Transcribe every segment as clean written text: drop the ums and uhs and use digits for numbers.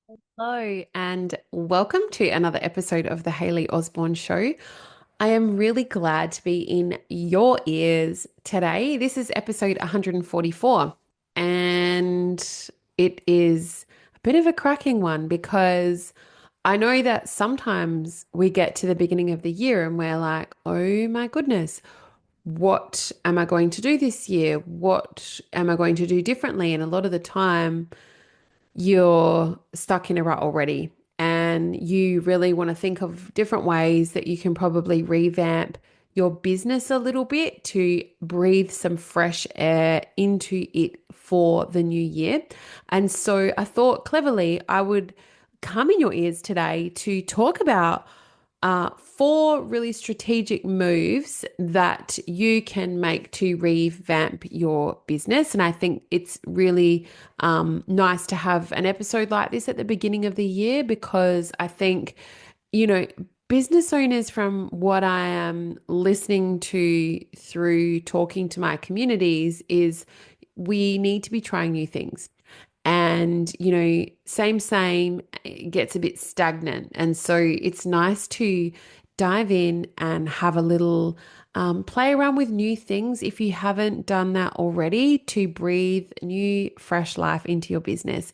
Hello, and welcome to another episode of the Hayley Osborne Show. I am really glad to be in your ears today. This is episode 144, and it is a bit of a cracking one because I know that sometimes we get to the beginning of the year and we're like, oh my goodness, what am I going to do this year? What am I going to do differently? And a lot of the time, you're stuck in a rut already and you really want to think of different ways that you can probably revamp your business a little bit to breathe some fresh air into it for the new year. And so I thought cleverly I would come in your ears today to talk about four really strategic moves that you can make to revamp your business. And I think it's really nice to have an episode like this at the beginning of the year because I think, you know, business owners, from what I am listening to through talking to my communities, is we need to be trying new things. And, same gets a bit stagnant. And so it's nice to dive in and have a little play around with new things if you haven't done that already to breathe new, fresh life into your business.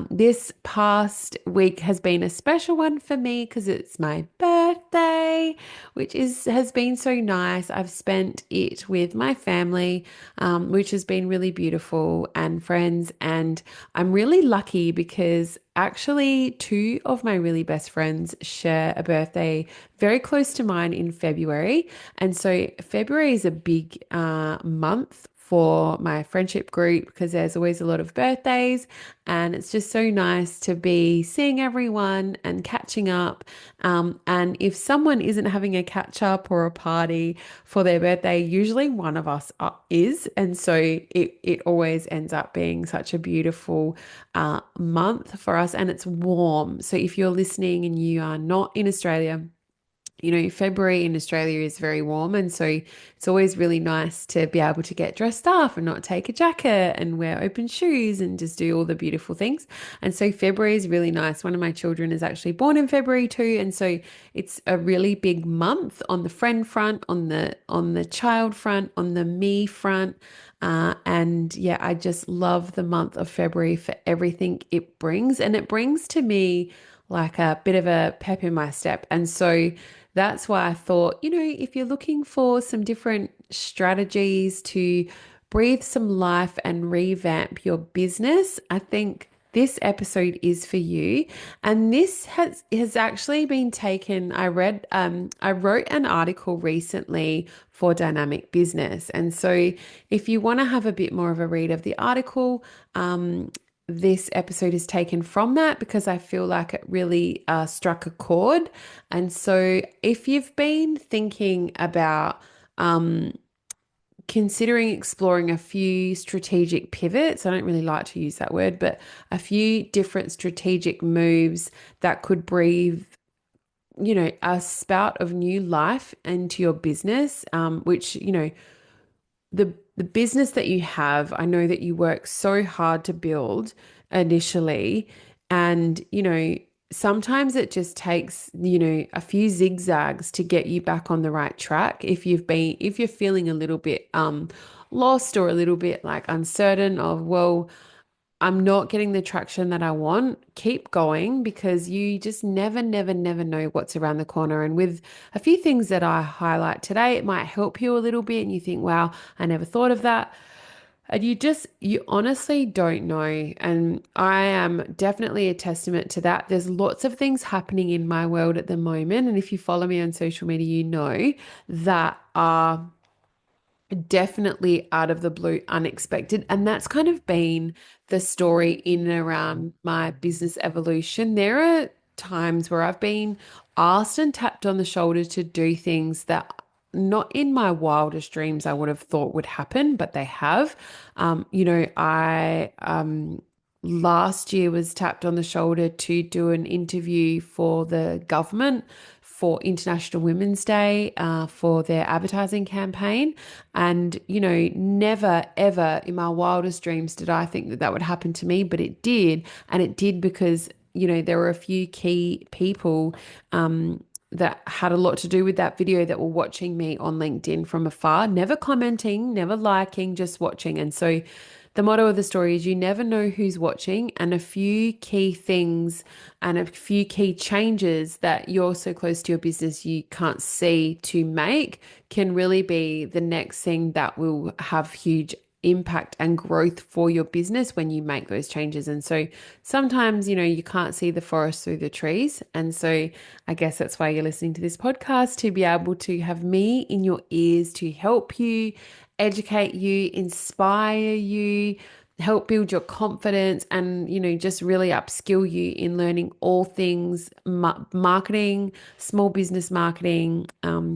This past week has been a special one for me because it's my birthday, which has been so nice. I've spent it with my family, which has been really beautiful, and friends. And I'm really lucky because actually two of my really best friends share a birthday very close to mine in February. And so February is a big month for my friendship group because there's always a lot of birthdays, and it's just so nice to be seeing everyone and catching up. And if someone isn't having a catch up or a party for their birthday, usually one of us is. And so it always ends up being such a beautiful month for us, and it's warm. So if you're listening and you are not in Australia, February in Australia is very warm. And so it's always really nice to be able to get dressed up and not take a jacket and wear open shoes and just do all the beautiful things. And so February is really nice. One of my children is actually born in February too. And so it's a really big month on the friend front, on the child front, on the me front. And yeah, I just love the month of February for everything it brings. And it brings to me like a bit of a pep in my step. And so that's why I thought, if you're looking for some different strategies to breathe some life and revamp your business, I think this episode is for you. And this has actually been taken. I wrote an article recently for Dynamic Business. And so if you want to have a bit more of a read of the article, this episode is taken from that because I feel like it really struck a chord. And so, if you've been thinking about considering exploring a few strategic pivots, I don't really like to use that word, but a few different strategic moves that could breathe, a spout of new life into your business, which, the business that you have, I know that you work so hard to build initially, and sometimes it just takes a few zigzags to get you back on the right track. If you're feeling a little bit lost or a little bit like uncertain of, well, I'm not getting the traction that I want, keep going because you just never, never, never know what's around the corner. And with a few things that I highlight today, it might help you a little bit and you think, wow, I never thought of that. And you honestly don't know. And I am definitely a testament to that. There's lots of things happening in my world at the moment. And if you follow me on social media, you know that are definitely out of the blue, unexpected. And that's kind of been the story in and around my business evolution. There are times where I've been asked and tapped on the shoulder to do things that not in my wildest dreams I would have thought would happen, but they have. I last year was tapped on the shoulder to do an interview for the government for International Women's Day for their advertising campaign. And, never, ever in my wildest dreams did I think that that would happen to me, but it did. And it did because there were a few key people that had a lot to do with that video that were watching me on LinkedIn from afar, never commenting, never liking, just watching. And so the motto of the story is you never know who's watching, and a few key things and a few key changes that you're so close to your business you can't see to make can really be the next thing that will have huge impact and growth for your business when you make those changes. And so sometimes, you can't see the forest through the trees. And so I guess that's why you're listening to this podcast, to be able to have me in your ears to help you, educate you, inspire you, help build your confidence, and just really upskill you in learning all things marketing, small business marketing,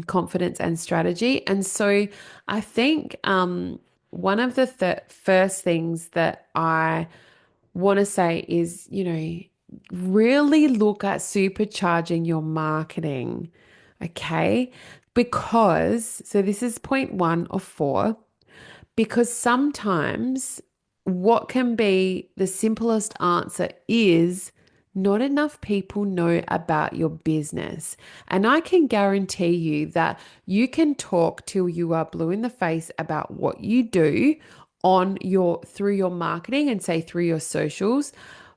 confidence and strategy. And so I think one of the first things that I want to say is, really look at supercharging your marketing. Okay. Because, so this is point one of four, because sometimes what can be the simplest answer is not enough people know about your business. And I can guarantee you that you can talk till you are blue in the face about what you do on your through your marketing and say through your socials,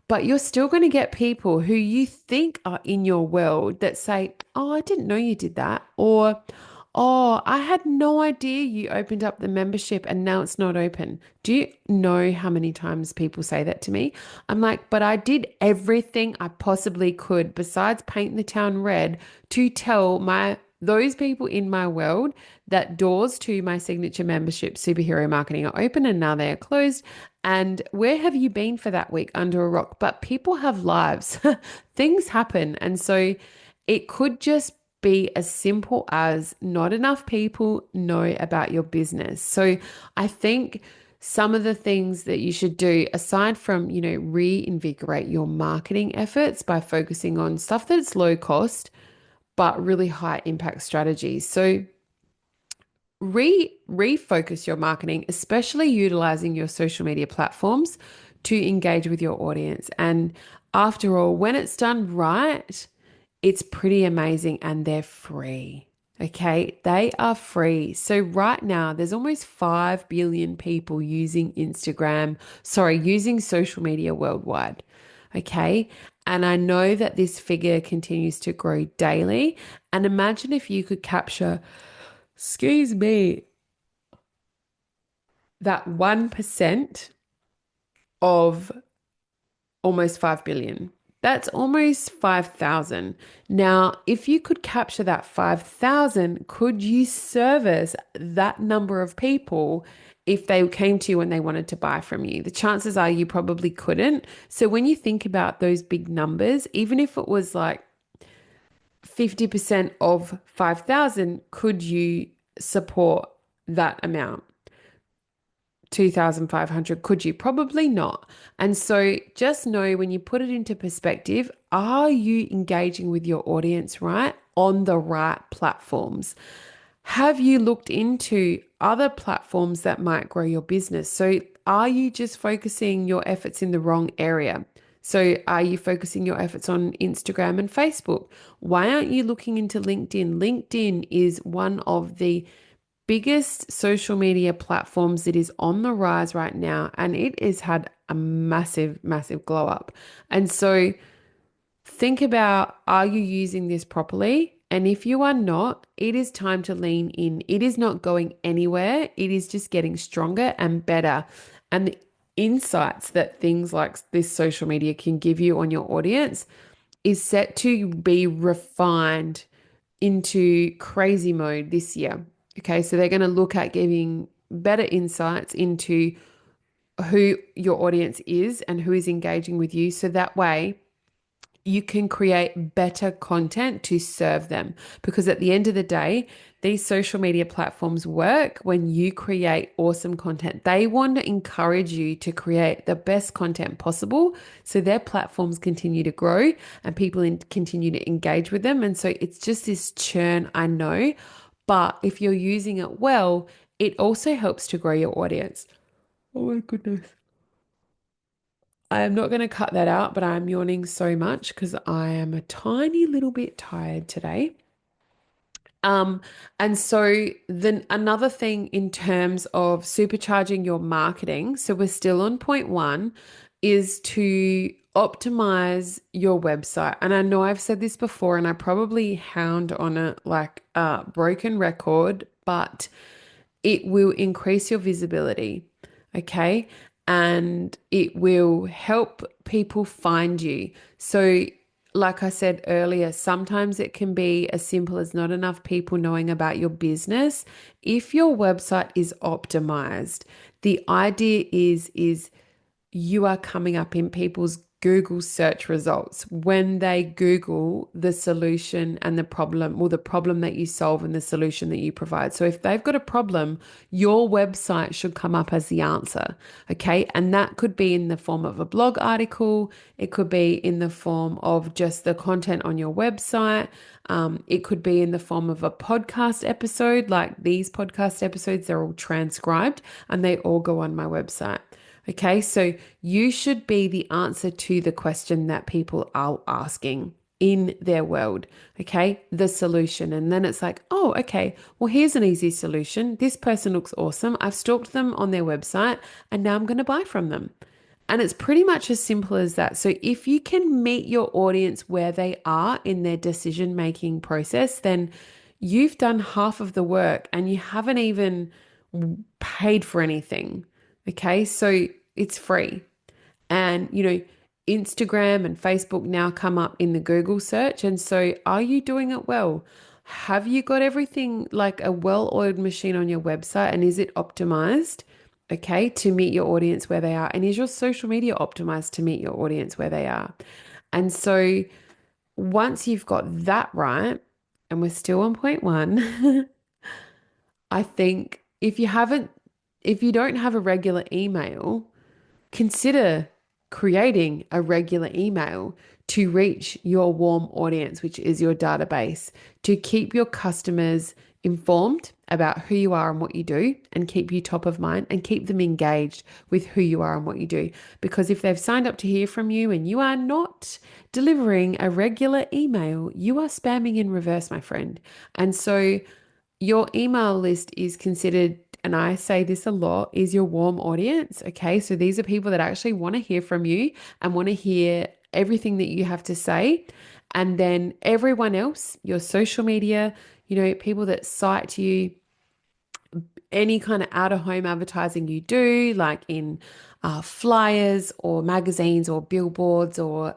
but you're still going to get people who you think are in your world that say, "Oh, I didn't know you did that," or "Oh, I had no idea you opened up the membership and now it's not open." Do you know how many times people say that to me? I'm like, but I did everything I possibly could besides paint the town red to tell those people in my world that doors to my signature membership, Superhero Marketing, are open and now they are closed. And where have you been for that week? Under a rock. But people have lives. Things happen. And so it could just be as simple as not enough people know about your business. So I think some of the things that you should do, aside from, reinvigorate your marketing efforts by focusing on stuff that's low cost, but really high impact strategies. So refocus your marketing, especially utilizing your social media platforms to engage with your audience. And after all, when it's done right, it's pretty amazing and they're free. Okay, they are free. So right now, there's almost 5 billion people using using social media worldwide. Okay, and I know that this figure continues to grow daily. And imagine if you could capture, excuse me, that 1% of almost 5 billion. That's almost 5,000. Now, if you could capture that 5,000, could you service that number of people if they came to you and they wanted to buy from you? The chances are you probably couldn't. So when you think about those big numbers, even if it was like 50% of 5,000, could you support that amount? 2,500, could you? Probably not. And so just know, when you put it into perspective, are you engaging with your audience right on the right platforms? Have you looked into other platforms that might grow your business? So are you just focusing your efforts in the wrong area? So are you focusing your efforts on Instagram and Facebook? Why aren't you looking into LinkedIn? LinkedIn is one of the biggest social media platforms that is on the rise right now, and it has had a massive, massive glow up. And so think about, are you using this properly? And if you are not, it is time to lean in. It is not going anywhere. It is just getting stronger and better. And the insights that things like this social media can give you on your audience is set to be refined into crazy mode this year. Okay, so they're going to look at giving better insights into who your audience is and who is engaging with you. So that way you can create better content to serve them. Because at the end of the day, these social media platforms work when you create awesome content. They want to encourage you to create the best content possible so their platforms continue to grow and people continue to engage with them. And so it's just this churn, I know. But if you're using it well, it also helps to grow your audience. Oh my goodness. I am not going to cut that out, but I'm yawning so much because I am a tiny little bit tired today. Um, and so then another thing in terms of supercharging your marketing, so we're still on point one, is to optimize your website. And I know I've said this before, and I probably hound on it like a broken record, but it will increase your visibility, okay? And it will help people find you. So, like I said earlier, sometimes it can be as simple as not enough people knowing about your business. If your website is optimized, the idea is you are coming up in people's Google search results when they Google the solution and the problem, or the problem that you solve and the solution that you provide. So if they've got a problem, your website should come up as the answer. Okay. And that could be in the form of a blog article, it could be in the form of just the content on your website. It could be in the form of a podcast episode, like these podcast episodes, they're all transcribed and they all go on my website. Okay, so you should be the answer to the question that people are asking in their world. Okay, the solution. And then it's like, oh, okay, well, here's an easy solution. This person looks awesome. I've stalked them on their website and now I'm going to buy from them. And it's pretty much as simple as that. So if you can meet your audience where they are in their decision-making process, then you've done half of the work and you haven't even paid for anything. Okay, so it's free. And, Instagram and Facebook now come up in the Google search. And so are you doing it well? Have you got everything like a well-oiled machine on your website? And is it optimized, okay, to meet your audience where they are? And is your social media optimized to meet your audience where they are? And so once you've got that right, and we're still on point one, I think if you don't have a regular email, consider creating a regular email to reach your warm audience, which is your database, to keep your customers informed about who you are and what you do, and keep you top of mind and keep them engaged with who you are and what you do. Because if they've signed up to hear from you and you are not delivering a regular email, you are spamming in reverse, my friend. And so your email list is considered, and I say this a lot, is your warm audience. Okay. So these are people that actually want to hear from you and want to hear everything that you have to say. And then everyone else, your social media, people that cite you, any kind of out of home advertising you do, like in flyers or magazines or billboards or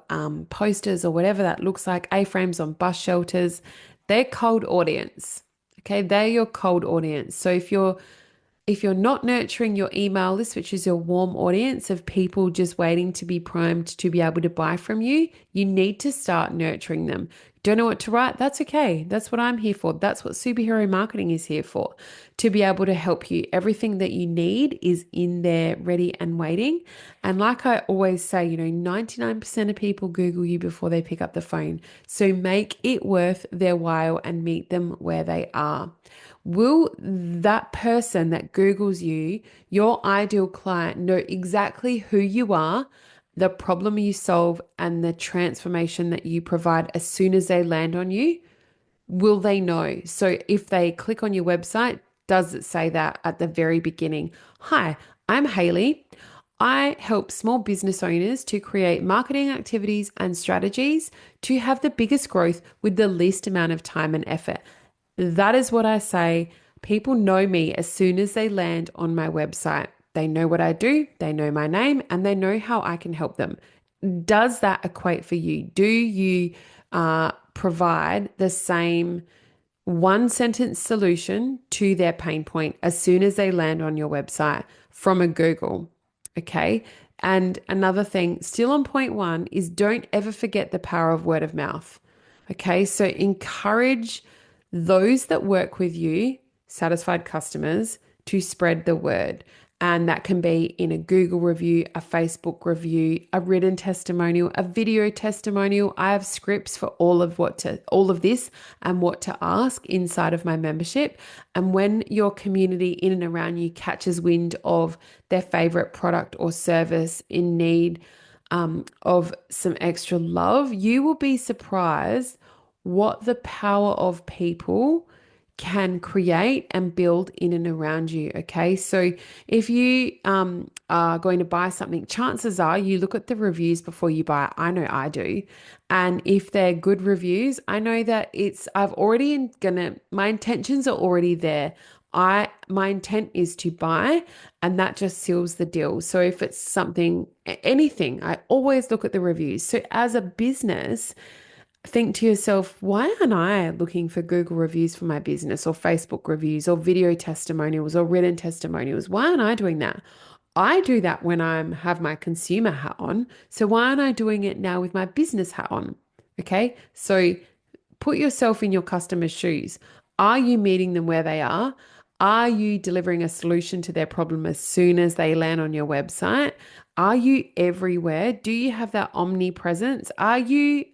posters or whatever that looks like, A-frames on bus shelters, they're cold audience. Okay, they're your cold audience. So if you're not nurturing your email list, which is your warm audience of people just waiting to be primed to be able to buy from you, you need to start nurturing them. Don't know what to write? That's okay. That's what I'm here for. That's what superhero marketing is here for, to be able to help you. Everything that you need is in there, ready and waiting. And like I always say, 99% of people Google you before they pick up the phone. So make it worth their while and meet them where they are. Will that person that Googles you, your ideal client, know exactly who you are, the problem you solve, and the transformation that you provide as soon as they land on you? Will they know? So if they click on your website, does it say that at the very beginning? Hi, I'm Hayley. I help small business owners to create marketing activities and strategies to have the biggest growth with the least amount of time and effort. That is what I say. People know me as soon as they land on my website. They know what I do, they know my name, and they know how I can help them. Does that equate for you? Do you provide the same one sentence solution to their pain point as soon as they land on your website from a Google? Okay. And another thing, still on point one, is don't ever forget the power of word of mouth. Okay. So encourage those that work with you, satisfied customers, to spread the word. And that can be in a Google review, a Facebook review, a written testimonial, a video testimonial. I have scripts for all of this and what to ask inside of my membership. And when your community in and around you catches wind of their favorite product or service in need, of some extra love, you will be surprised what the power of people can create and build in and around you. Okay. So if you are going to buy something, chances are you look at the reviews before you buy it. I know I do. And if they're good reviews, I know that I've already my intentions are already there. My intent is to buy, and that just seals the deal. So if it's something, anything, I always look at the reviews. So as a business, think to yourself, why aren't I looking for Google reviews for my business, or Facebook reviews, or video testimonials, or written testimonials? Why aren't I doing that? I do that when I have my consumer hat on. So why aren't I doing it now with my business hat on? Okay. So put yourself in your customer's shoes. Are you meeting them where they are? Are you delivering a solution to their problem as soon as they land on your website? Are you everywhere? Do you have that omnipresence? Are you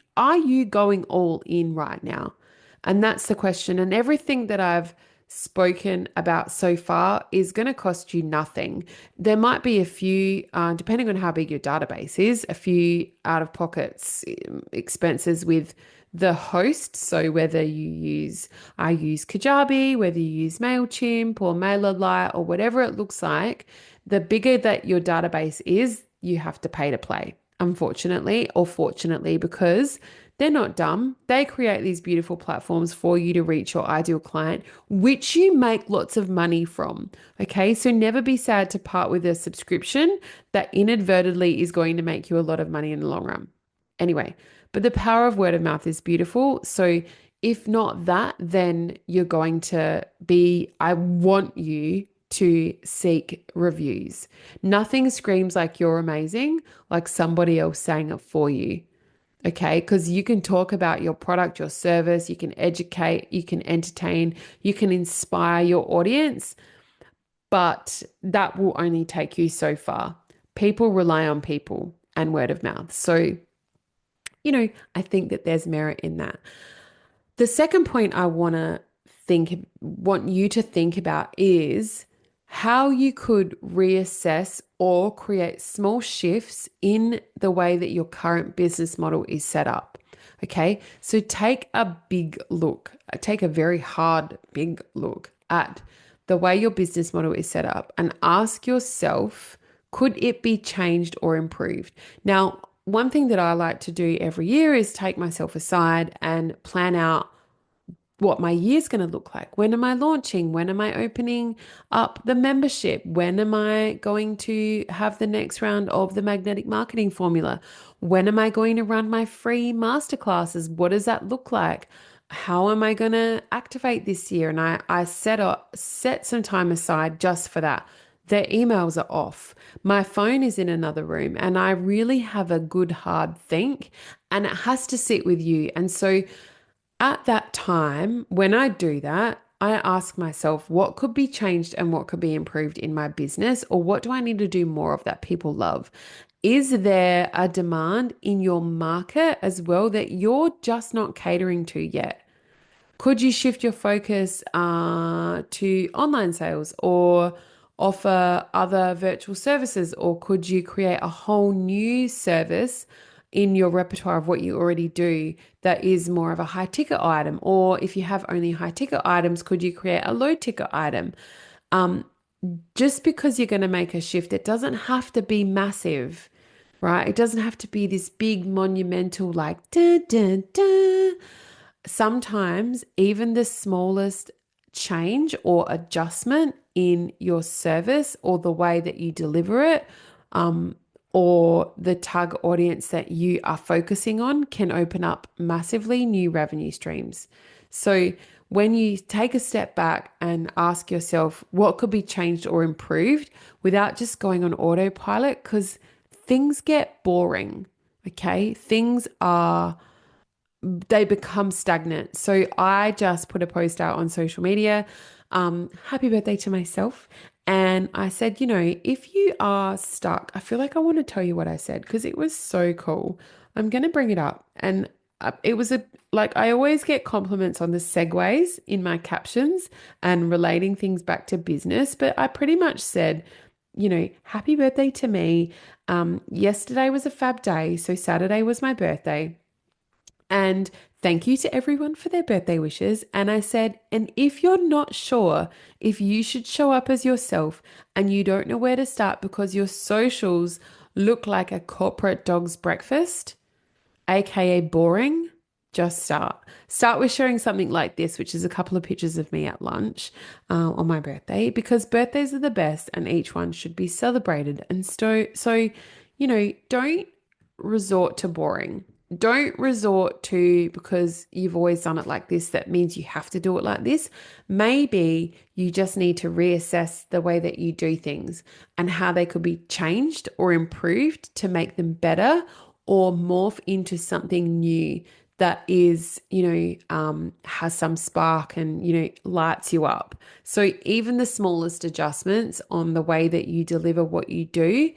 going all in right now? And that's the question. And everything that I've spoken about so far is going to cost you nothing. There might be a few, depending on how big your database is, a few out of pockets expenses with the host. So whether I use Kajabi, whether you use MailChimp or MailerLite or whatever it looks like, the bigger that your database is, you have to pay to play, unfortunately or fortunately, because they're not dumb. They create these beautiful platforms for you to reach your ideal client, which you make lots of money from. Okay. So never be sad to part with a subscription that inadvertently is going to make you a lot of money in the long run. Anyway, but the power of word of mouth is beautiful. So if not that, then you're going to I want you to seek reviews. Nothing screams like you're amazing, like somebody else saying it for you. Okay, because you can talk about your product, your service, you can educate, you can entertain, you can inspire your audience, but that will only take you so far. People rely on people and word of mouth. So, I think that there's merit in that. The second point I want you to think about is how you could reassess or create small shifts in the way that your current business model is set up. Okay, so take a very hard, big look at the way your business model is set up and ask yourself, could it be changed or improved? Now, one thing that I like to do every year is take myself aside and plan out what my year's going to look like. When am I launching? When am I opening up the membership? When am I going to have the next round of the magnetic marketing formula? When am I going to run my free masterclasses? What does that look like? How am I going to activate this year? And I set some time aside just for that. Their emails are off. My phone is in another room, and I really have a good hard think, and it has to sit with you. And so at that time, when I do that, I ask myself, what could be changed and what could be improved in my business? Or what do I need to do more of that people love? Is there a demand in your market as well that you're just not catering to yet? Could you shift your focus to online sales or offer other virtual services? Or could you create a whole new service in your repertoire of what you already do that is more of a high ticket item? Or if you have only high ticket items, could you create a low ticket item? Just because you're going to make a shift, it doesn't have to be massive, right? It doesn't have to be this big monumental like da, da, da. Sometimes even the smallest change or adjustment in your service or the way that you deliver it, or the target audience that you are focusing on, can open up massively new revenue streams. So when you take a step back and ask yourself what could be changed or improved without just going on autopilot, because things get boring, okay? They become stagnant. So I just put a post out on social media, happy birthday to myself. And I said, if you are stuck, I feel like I want to tell you what I said because it was so cool. I'm going to bring it up. And it was I always get compliments on the segues in my captions and relating things back to business. But I pretty much said, happy birthday to me. Yesterday was a fab day, so Saturday was my birthday. And thank you to everyone for their birthday wishes. And I said, and if you're not sure if you should show up as yourself and you don't know where to start because your socials look like a corporate dog's breakfast, aka boring, just start. Start with sharing something like this, which is a couple of pictures of me at lunch on my birthday, because birthdays are the best and each one should be celebrated. And don't resort to boring. Don't resort to because you've always done it like this, that means you have to do it like this. Maybe you just need to reassess the way that you do things and how they could be changed or improved to make them better or morph into something new that is, has some spark and, lights you up. So even the smallest adjustments on the way that you deliver what you do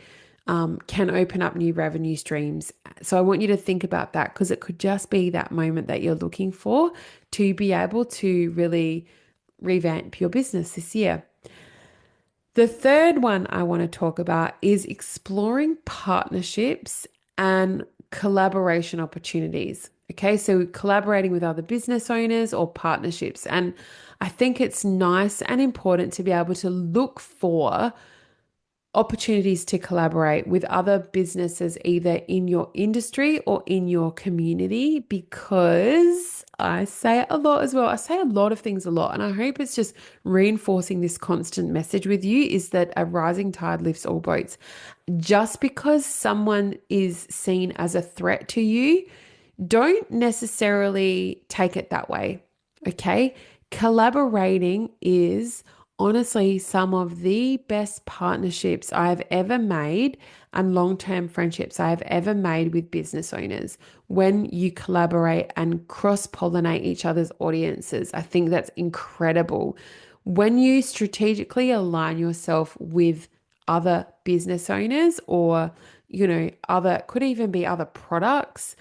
can open up new revenue streams. So I want you to think about that because it could just be that moment that you're looking for to be able to really revamp your business this year. The third one I want to talk about is exploring partnerships and collaboration opportunities. Okay, so collaborating with other business owners or partnerships. And I think it's nice and important to be able to look for opportunities to collaborate with other businesses, either in your industry or in your community, because I say it a lot as well. I say a lot of things a lot, and I hope it's just reinforcing this constant message with you is that a rising tide lifts all boats. Just because someone is seen as a threat to you, don't necessarily take it that way. Okay. Collaborating is honestly some of the best partnerships I have ever made and long-term friendships I have ever made with business owners. When you collaborate and cross-pollinate each other's audiences, I think that's incredible. When you strategically align yourself with other business owners or, other, could even be other products,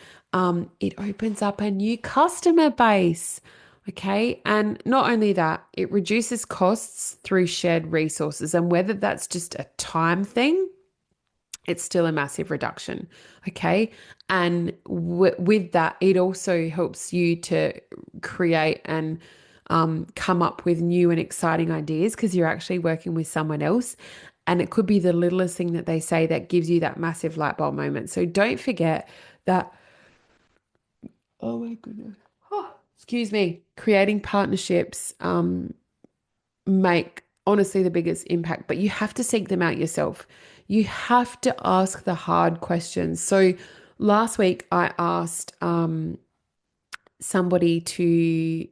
it opens up a new customer base. Okay. And not only that, it reduces costs through shared resources. And whether that's just a time thing, it's still a massive reduction. Okay. And with that, it also helps you to create and come up with new and exciting ideas because you're actually working with someone else. And it could be the littlest thing that they say that gives you that massive light bulb moment. So don't forget that. Oh my goodness. Excuse me. Creating partnerships make honestly the biggest impact, but you have to seek them out yourself. You have to ask the hard questions. So last week I asked somebody to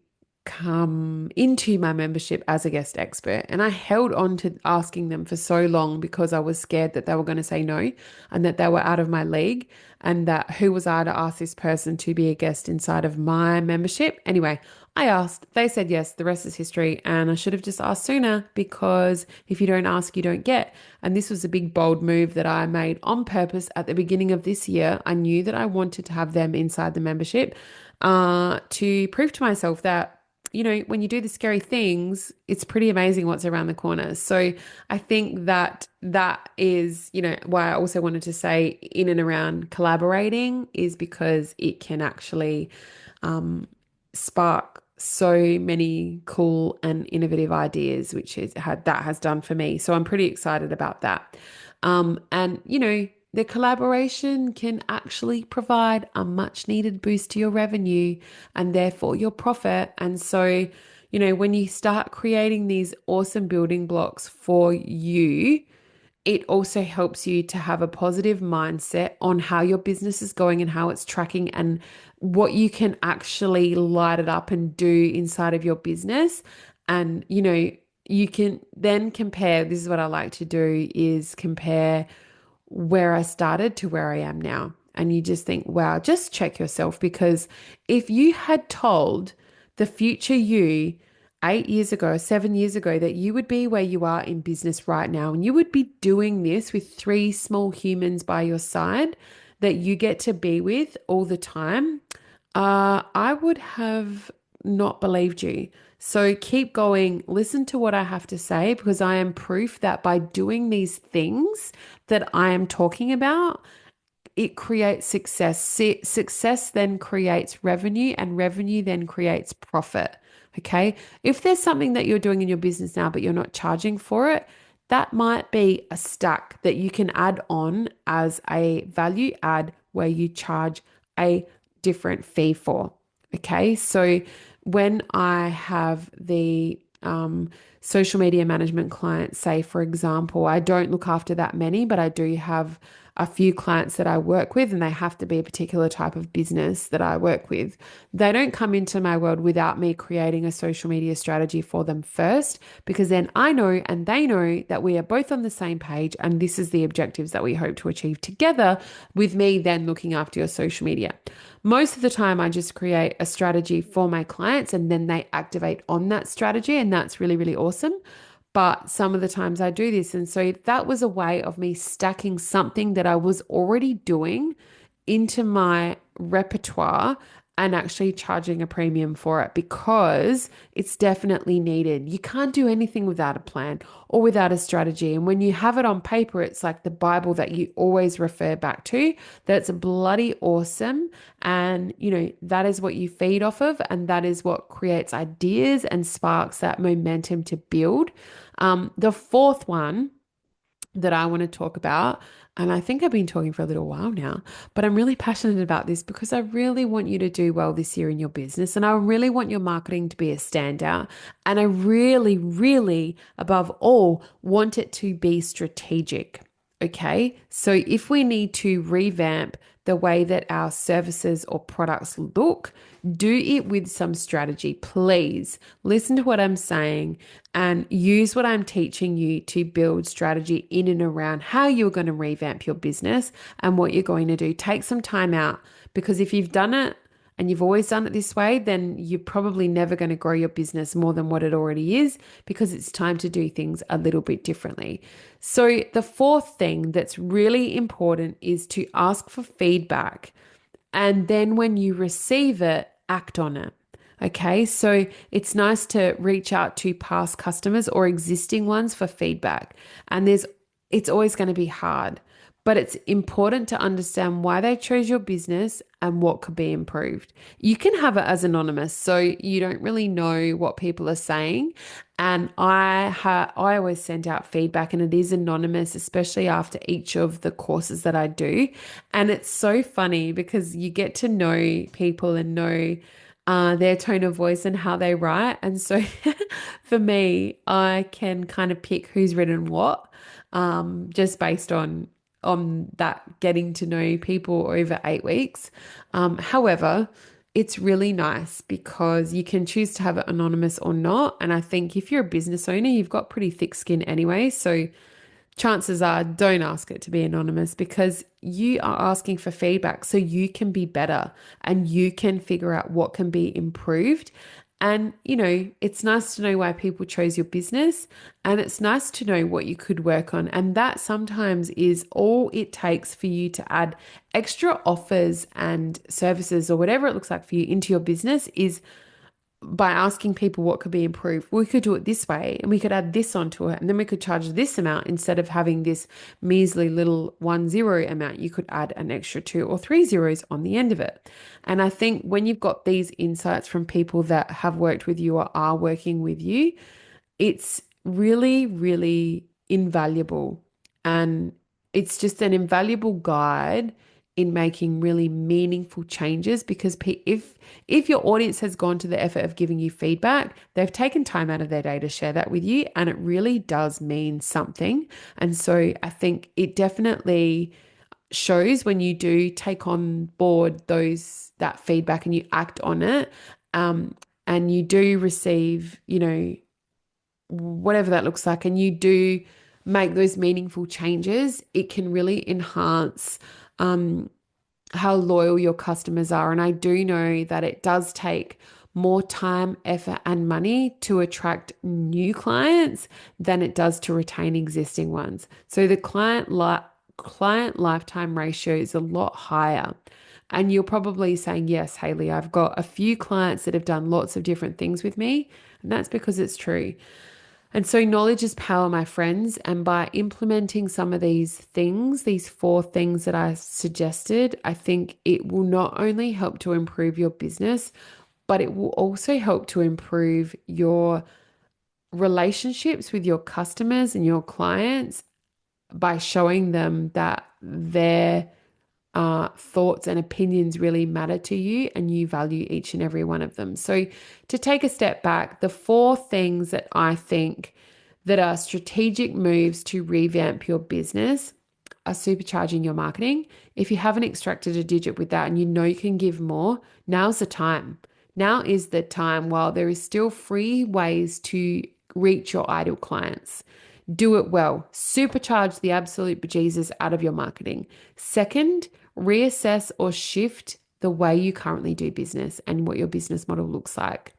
come into my membership as a guest expert. And I held on to asking them for so long because I was scared that they were going to say no and that they were out of my league and that who was I to ask this person to be a guest inside of my membership. Anyway, I asked, they said yes, the rest is history. And I should have just asked sooner because if you don't ask, you don't get. And this was a big, bold move that I made on purpose at the beginning of this year. I knew that I wanted to have them inside the membership to prove to myself that when you do the scary things, it's pretty amazing what's around the corner. So I think that is, why I also wanted to say in and around collaborating is because it can actually spark so many cool and innovative ideas, which is that has done for me. So I'm pretty excited about that. And the collaboration can actually provide a much needed boost to your revenue and therefore your profit. And so, when you start creating these awesome building blocks for you, it also helps you to have a positive mindset on how your business is going and how it's tracking and what you can actually light it up and do inside of your business. And, you can then compare, this is what I like to do, is compare where I started to where I am now. And you just think, wow, just check yourself, because if you had told the future you 8 years ago, 7 years ago, that you would be where you are in business right now, and you would be doing this with 3 small humans by your side that you get to be with all the time, I would have not believed you. So keep going, listen to what I have to say, because I am proof that by doing these things that I am talking about, it creates success. Success then creates revenue, and revenue then creates profit. Okay. If there's something that you're doing in your business now, but you're not charging for it, that might be a stack that you can add on as a value add where you charge a different fee for. Okay. So when I have the social media management clients, say, for example, I don't look after that many, but I do have a few clients that I work with, and they have to be a particular type of business that I work with. They don't come into my world without me creating a social media strategy for them first, because then I know and they know that we are both on the same page, and this is the objectives that we hope to achieve together, with me then looking after your social media. Most of the time, I just create a strategy for my clients and then they activate on that strategy, and that's really, really awesome. But some of the times I do this. And so that was a way of me stacking something that I was already doing into my repertoire and actually charging a premium for it, because it's definitely needed. You can't do anything without a plan or without a strategy. And when you have it on paper, it's like the Bible that you always refer back to. That's bloody awesome. And, that is what you feed off of. And that is what creates ideas and sparks that momentum to build. The fourth one that I want to talk about, and I think I've been talking for a little while now, but I'm really passionate about this because I really want you to do well this year in your business, and I really want your marketing to be a standout. And I really, really, above all, want it to be strategic. Okay. So if we need to revamp the way that our services or products look, do it with some strategy. Please listen to what I'm saying and use what I'm teaching you to build strategy in and around how you're going to revamp your business and what you're going to do. Take some time out, because if you've done it and you've always done it this way, then you're probably never going to grow your business more than what it already is, because it's time to do things a little bit differently. So the fourth thing that's really important is to ask for feedback. And then when you receive it, act on it. Okay, so it's nice to reach out to past customers or existing ones for feedback. And it's always going to be hard, but it's important to understand why they chose your business and what could be improved. You can have it as anonymous, so you don't really know what people are saying. And I always send out feedback, and it is anonymous, especially after each of the courses that I do. And it's so funny because you get to know people and know their tone of voice and how they write. And so for me, I can kind of pick who's written what, just based on that getting to know people over 8 weeks. However, it's really nice because you can choose to have it anonymous or not. And I think if you're a business owner, you've got pretty thick skin anyway. So chances are don't ask it to be anonymous, because you are asking for feedback so you can be better and you can figure out what can be improved. And, it's nice to know why people chose your business, and it's nice to know what you could work on. And that sometimes is all it takes for you to add extra offers and services or whatever it looks like for you into your business, is by asking people what could be improved. We could do it this way and we could add this onto it, and then we could charge this amount instead of having this measly little 10 amount. You could add an extra 2 or 3 zeros on the end of it. And I think when you've got these insights from people that have worked with you or are working with you, it's really, really invaluable. And it's just an invaluable guide in making really meaningful changes, because if your audience has gone to the effort of giving you feedback, they've taken time out of their day to share that with you, and it really does mean something. And so I think it definitely shows when you do take on board that feedback and you act on it, and you do receive, whatever that looks like, and you do make those meaningful changes, it can really enhance how loyal your customers are. And I do know that it does take more time, effort, and money to attract new clients than it does to retain existing ones. So the client lifetime ratio is a lot higher. And you're probably saying, yes, Hayley, I've got a few clients that have done lots of different things with me. And that's because it's true. And so knowledge is power, my friends. And by implementing some of these things, these 4 things that I suggested, I think it will not only help to improve your business, but it will also help to improve your relationships with your customers and your clients by showing them that their thoughts and opinions really matter to you and you value each and every one of them. So, to take a step back, the 4 things that I think that are strategic moves to revamp your business are supercharging your marketing. If you haven't extracted a digit with that and you know you can give more, now's the time. Now is the time while there is still free ways to reach your ideal clients. Do it well. Supercharge the absolute bejesus out of your marketing. Second, reassess or shift the way you currently do business and what your business model looks like.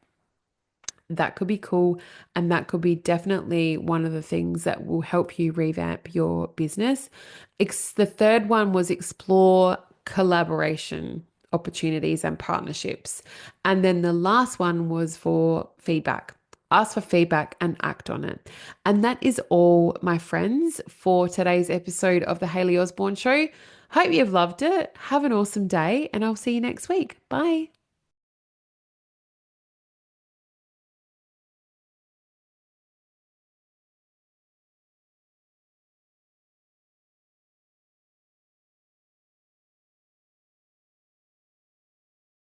That could be cool. And that could be definitely one of the things that will help you revamp your business. The third one was explore collaboration opportunities and partnerships. And then the last one was for feedback. Ask for feedback and act on it. And that is all, my friends, for today's episode of the Hayley Osborne Show. Hope you've loved it. Have an awesome day, and I'll see you next week. Bye.